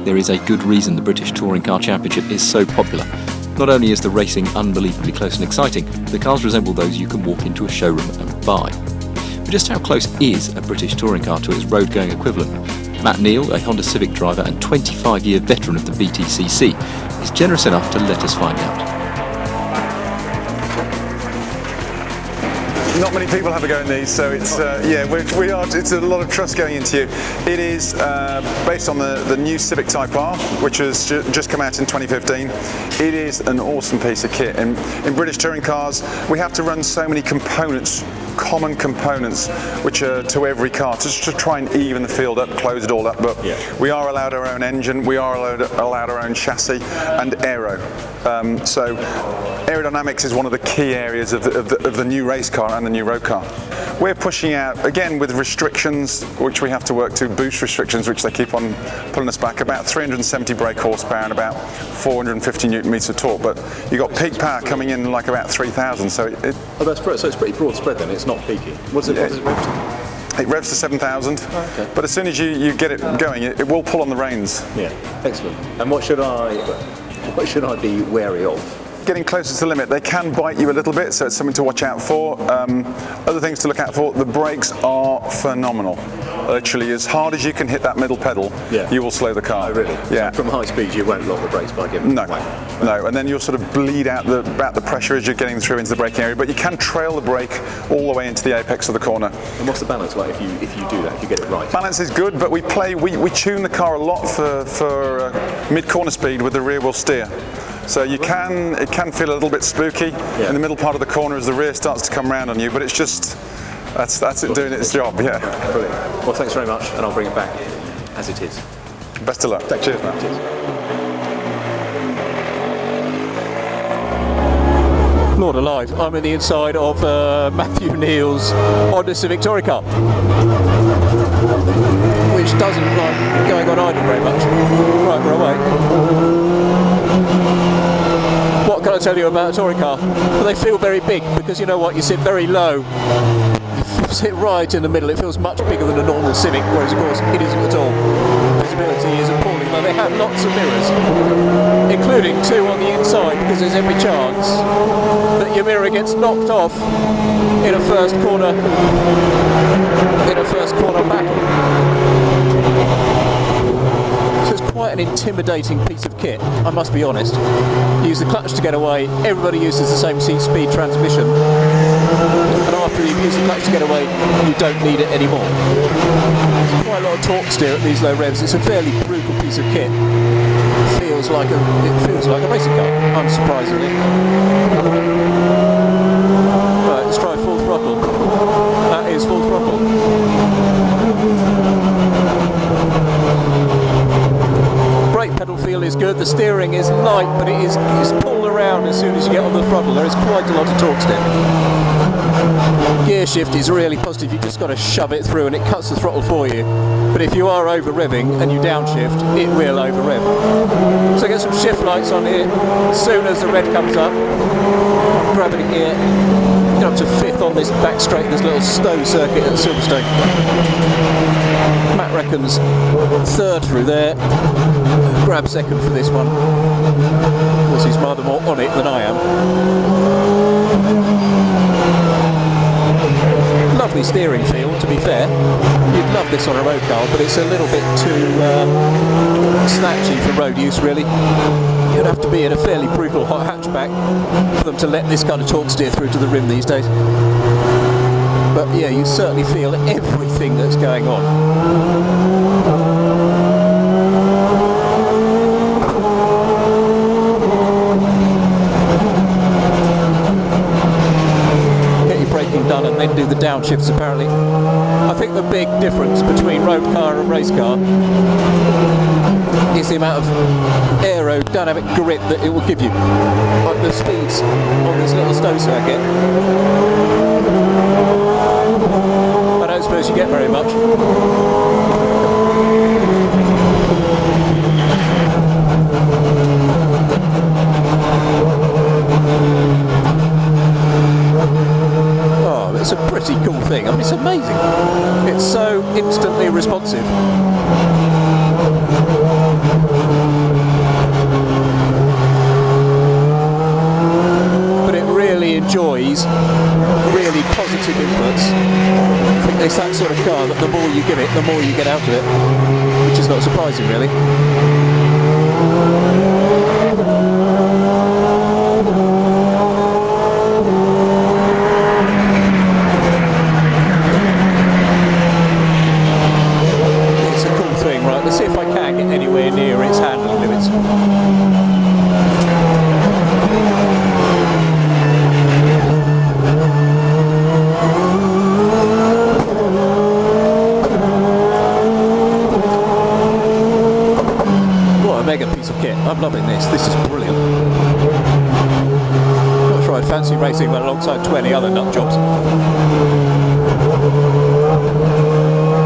there is a good reason the British Touring Car Championship is so popular. Not only is the racing unbelievably close and exciting, the cars resemble those you can walk into a showroom and buy. But just how close is a British touring car to its road-going equivalent? Matt Neal, a Honda Civic driver and 25-year veteran of the BTCC, is generous enough to let us find out. Not many people have a go in these, so it's it's a lot of trust going into you. It is based on the new Civic Type R, which has just come out in 2015. It is an awesome piece of kit. In British touring cars, we have to run so many components, common components, which are to every car, just to try and even the field up, close it all up. But we are allowed our own engine, we are allowed our own chassis and aero. So aerodynamics is one of the key areas of the new race car and the new road car. We're pushing out, again with restrictions, which we have to work to, boost restrictions, which they keep on pulling us back, about 370 brake horsepower and about 450 newton meters of torque. But you've got peak power coming in like about 3,000, so so it's pretty broad spread then, it's not peaky. What does it rev to? It revs to 7,000, but as soon as you get it going, it will pull on the reins. Yeah, excellent. And what should I be wary of? Getting closer to the limit, they can bite you a little bit, so it's something to watch out for. Other things to look out for, the brakes are phenomenal. Literally, as hard as you can hit that middle pedal, you will slow the car. Oh, really? Yeah. So from high speed, you won't lock the brakes by giving No, and then you'll sort of bleed out the pressure as you're getting through into the braking area, but you can trail the brake all the way into the apex of the corner. And what's the balance like if you do that, if you get it right? Balance is good, but we tune the car a lot for mid-corner speed with the rear wheel steer. So it can feel a little bit spooky in the middle part of the corner as the rear starts to come round on you, but it's just, that's it doing its job, Brilliant. Well, thanks very much, and I'll bring it back as it is. Best of luck. Cheers, man. Cheers. Lord alive, I'm in the inside of Matthew Neal's Honda Civic Touring Car, which doesn't like going on idle very much. Right, we're away. What can I tell you about a touring car? Well, they feel very big because you know what, you sit very low, you sit right in the middle. It feels much bigger than a normal Civic, whereas of course it isn't at all. Visibility is appalling, though they have lots of mirrors, including 2 on the inside, because there's every chance that your mirror gets knocked off in a first corner battle. Quite an intimidating piece of kit, I must be honest. You use the clutch to get away, everybody uses the same 6-speed transmission, and after you've used the clutch to get away, you don't need it anymore. There's quite a lot of torque steer at these low revs. It's a fairly brutal piece of kit. It feels like a racing car, unsurprisingly. Right, let's try full throttle. That is full throttle. Brake pedal feel is good, the steering is light, but it is pulled around as soon as you get on the throttle. There is quite a lot of torque stick. Gear shift is really positive, you've just got to shove it through and it cuts the throttle for you. But if you are over revving and you downshift, it will over rev. So get some shift lights on here. As soon as the red comes up, grab it in gear. Get up to 5th on this back straight, this little Stowe circuit at Silverstone. Matt reckons 3rd through there. Grab 2nd for this one. Of course, he's rather more on it than I am. Lovely steering feel, to be fair. You'd love this on a road car, but it's a little bit too snatchy for road use, really. You'd have to be in a fairly brutal hot hatchback for them to let this kind of torque steer through to the rim these days. But yeah, you certainly feel everything that's going on. Done and then do the downshifts apparently. I think the big difference between road car and race car is the amount of aerodynamic grip that it will give you. Like the speeds on this little Stowe circuit, I don't suppose you get very much. It's a pretty cool thing. I mean, it's amazing. It's so instantly responsive. enjoys really positive inputs. I think it's that sort of car that the more you give it, the more you get out of it, which is not surprising, really. It's a cool thing, right? Let's see if I can get anywhere near its handling limits. Mega piece of kit. I'm loving this. This is brilliant. Not sure I'd fancy racing that alongside 20 other nut jobs.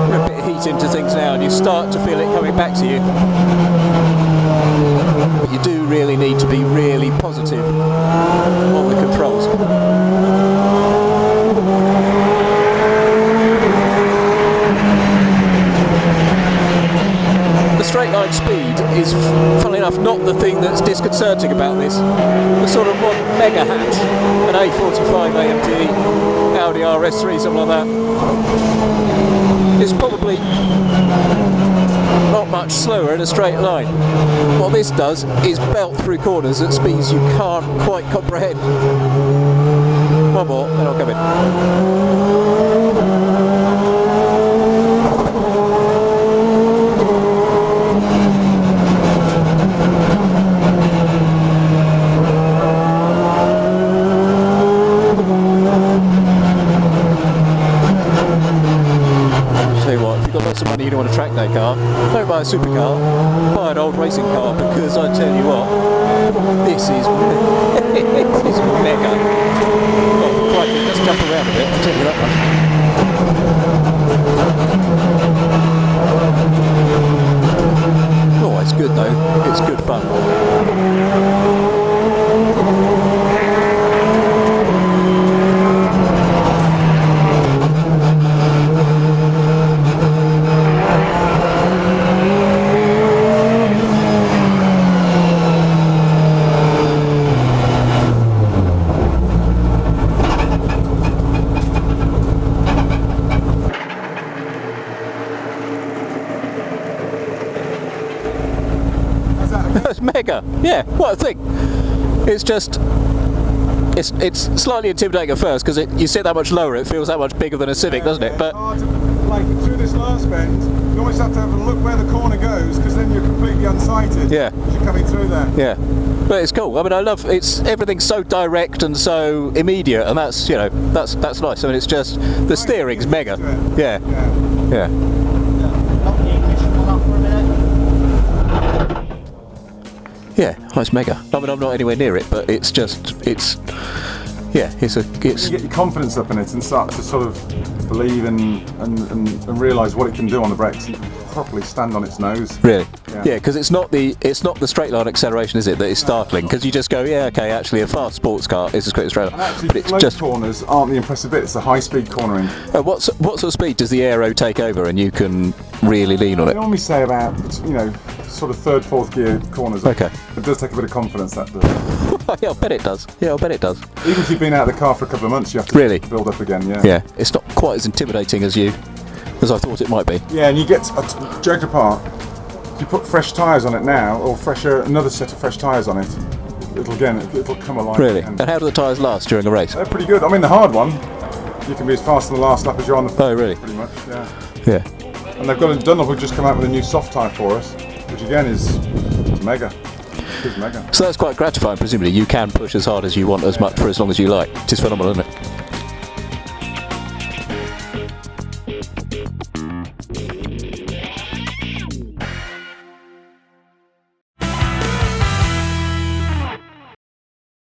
Put a bit of heat into things now and you start to feel it coming back to you. But you do really need to be really positive on the controls. The straight line speed is, funnily enough, not the thing that's disconcerting about this. The sort of one mega hat, an A45 AMG, Audi RS3, something like that, is probably not much slower in a straight line. What this does is belt through corners at speeds you can't quite comprehend. One more, then I'll come in. Lots of money, you don't want a track day car, don't buy a supercar, buy an old racing car, because I tell you what, this is this is mega. Oh, right, let's jump around a bit, I'll tell you that much. Oh, it's good though, it's good fun. Mega, yeah, what a thing. It's just, it's slightly intimidating at first because you sit that much lower, it feels that much bigger than a Civic, doesn't it? But hard to, like through this last bend, you always have to have a look where the corner goes because then you're completely unsighted. Yeah, as you're coming through there. Yeah, but it's cool. I mean, I love everything's so direct and so immediate, and that's that's nice. I mean, it's just the steering's mega. Yeah. Yeah, oh, it's mega. I mean, I'm not anywhere near it, but it's just, you get your confidence up in it and start to sort of believe and realise what it can do on the brakes and properly stand on its nose. Really? Yeah, because it's not the straight line acceleration, is it, that is startling? Because you just go, yeah, okay, actually a fast sports car is as quick as straight line. Actually, but it's just corners aren't the impressive bit. It's the high speed cornering. What sort of speed does the aero take over and you can really lean on it? I normally say about sort of third, fourth gear corners. Okay. It does take a bit of confidence, that does. Yeah, I'll bet it does. Yeah, I'll bet it does. Even if you've been out of the car for a couple of months, you have to really build up again. Yeah. Yeah, it's not quite as intimidating as I thought it might be. Yeah, and you get joke apart. If you put fresh tyres on it now, or another set of fresh tyres on it, it'll come alive. Really? Again. And how do the tyres last during a race? They're pretty good. I mean, the hard one, you can be as fast on the last lap as you're on the first. Oh, really? Pretty much. Yeah. Yeah. And they've got Dunlop who just come out with a new soft tyre for us, which again is mega. It's mega. So that's quite gratifying. Presumably, you can push as hard as you want, as much for as long as you like. It is phenomenal, isn't it?